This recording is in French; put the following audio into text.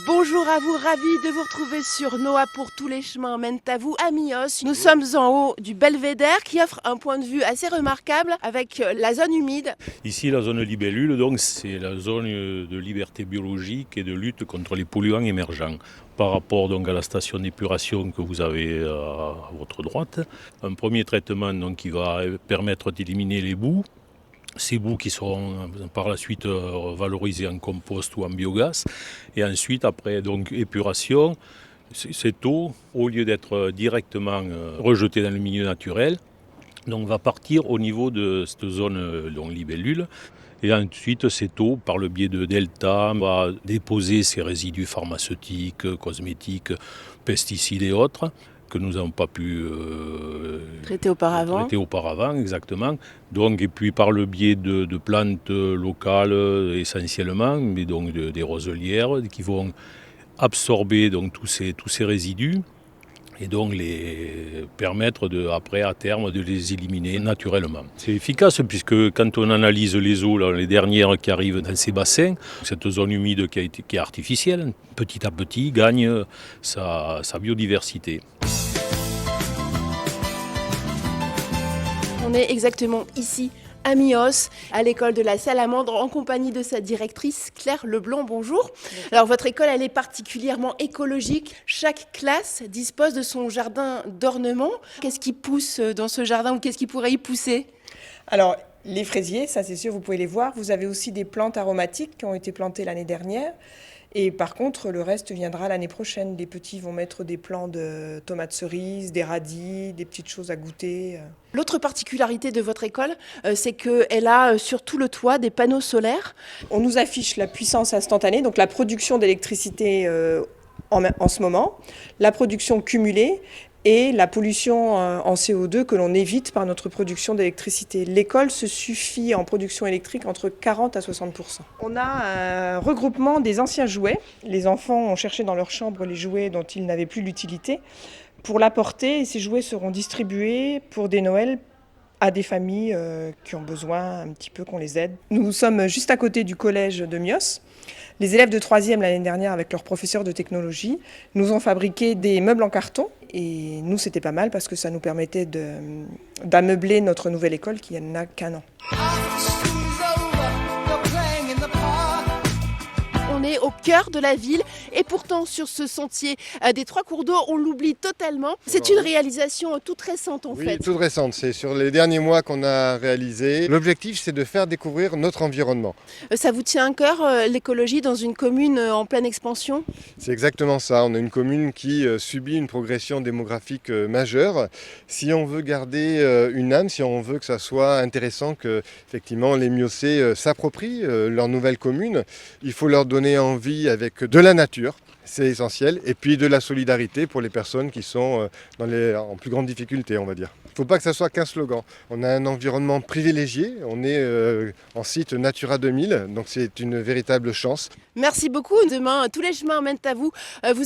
Bonjour à vous, ravi de vous retrouver sur Noah pour tous les chemins mènent à vous à Mios. Nous sommes en haut du Belvédère qui offre un point de vue assez remarquable avec la zone humide. Ici, la zone libellule, donc, c'est la zone de liberté biologique et de lutte contre les polluants émergents. Par rapport donc, à la station d'épuration que vous avez à votre droite, un premier traitement donc, qui va permettre d'éliminer les boues. Ces boues qui seront par la suite valorisées en compost ou en biogaz. Et ensuite, après donc, épuration, cette eau, au lieu d'être directement rejetée dans le milieu naturel, donc, va partir au niveau de cette zone donc, libellule. Et ensuite, cette eau, par le biais de delta, va déposer ses résidus pharmaceutiques, cosmétiques, pesticides et autres que nous n'avons pas pu Traité auparavant. Exactement. Donc, et puis par le biais de plantes locales essentiellement, mais donc des roselières qui vont absorber donc, tous ces résidus et donc les permettre après à terme de les éliminer naturellement. C'est efficace puisque quand on analyse les eaux, là, les dernières qui arrivent dans ces bassins, cette zone humide qui est artificielle, petit à petit gagne sa biodiversité. On est exactement ici à Mios, à l'école de la Salamandre, en compagnie de sa directrice Claire Leblanc. Bonjour. Alors votre école, elle est particulièrement écologique. Chaque classe dispose de son jardin d'ornement. Qu'est-ce qui pousse dans ce jardin ou qu'est-ce qui pourrait y pousser ? Alors, les fraisiers, ça c'est sûr, vous pouvez les voir. Vous avez aussi des plantes aromatiques qui ont été plantées l'année dernière. Et par contre, le reste viendra l'année prochaine. Les petits vont mettre des plants de tomates cerises, des radis, des petites choses à goûter. L'autre particularité de votre école, c'est qu'elle a sur tout le toit des panneaux solaires. On nous affiche la puissance instantanée, donc la production d'électricité en ce moment, la production cumulée et la pollution en CO2 que l'on évite par notre production d'électricité. L'école se suffit en production électrique entre 40 à 60%. On a un regroupement des anciens jouets. Les enfants ont cherché dans leur chambre les jouets dont ils n'avaient plus l'utilité pour l'apporter et ces jouets seront distribués pour des Noëls à des familles qui ont besoin un petit peu qu'on les aide. Nous sommes juste à côté du collège de Mios. Les élèves de 3e l'année dernière avec leurs professeurs de technologie nous ont fabriqué des meubles en carton et nous c'était pas mal parce que ça nous permettait d'ameubler notre nouvelle école qui n'a qu'un an. On est au cœur de la ville et pourtant sur ce sentier des 3 cours d'eau, on l'oublie totalement. C'est une réalisation toute récente en fait. Oui, toute récente. C'est sur les derniers mois qu'on a réalisé. L'objectif, c'est de faire découvrir notre environnement. Ça vous tient à cœur l'écologie dans une commune en pleine expansion ? C'est exactement ça. On a une commune qui subit une progression démographique majeure. Si on veut garder une âme, si on veut que ça soit intéressant que effectivement les Miocés s'approprient leur nouvelle commune, il faut leur donner envie avec de la nature, c'est essentiel, et puis de la solidarité pour les personnes qui sont en plus grande difficulté, on va dire. Il ne faut pas que ça soit qu'un slogan. On a un environnement privilégié, on est en site Natura 2000, donc c'est une véritable chance. Merci beaucoup. Demain, tous les chemins mènent à vous. Vous